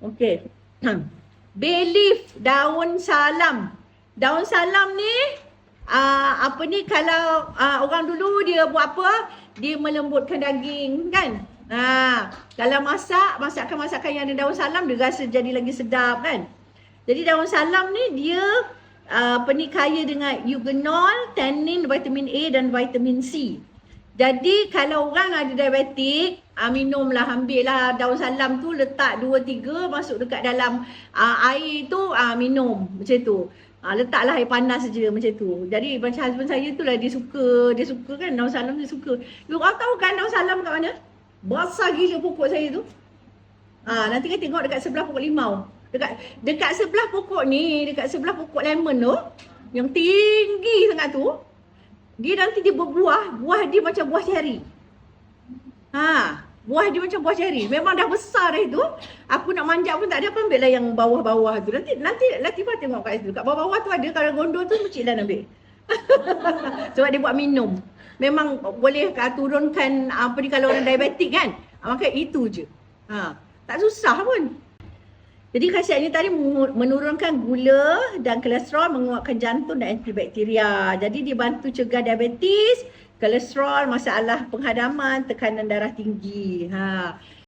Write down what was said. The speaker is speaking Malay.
Okey. Bay leaf, daun salam. Daun salam ni kalau orang dulu dia buat apa? Dia melembutkan daging kan? Kalau masakan yang ada daun salam dia rasa jadi lagi sedap kan? Jadi daun salam ni dia kaya dengan eugenol, tannin, vitamin A dan vitamin C. Jadi kalau orang ada diabetik, minumlah, ambillah daun salam tu, letak 2-3 masuk dekat dalam air tu, minum macam tu. Letaklah air panas saja macam tu. Jadi macam husband saya tu lah, dia suka kan daun salam, dia suka. You all tahu kan daun salam kat mana? Besar gila pokok saya tu. Nanti kan tengok dekat sebelah pokok limau. Dekat sebelah pokok ni, dekat sebelah pokok lemon tu, yang tinggi sangat tu, dia nanti dia berbuah, buah dia macam buah ceri. Buah dia macam buah ceri. Memang dah besar dah itu. Aku nak manjat pun tak ada, apa ambil lah yang bawah-bawah tu. Nanti Latifah tengok kat situ. Kat bawah-bawah tu ada, kalau gondol tu mesti dah ambil. Sebab dia buat minum. Memang boleh turunkan kalau orang diabetik kan. Maka itu je. Tak susah pun. Jadi khasiatnya tadi menurunkan gula dan kolesterol, menguatkan jantung dan antibakteria. Jadi dia bantu cegah diabetes, kolesterol, masalah penghadaman, tekanan darah tinggi.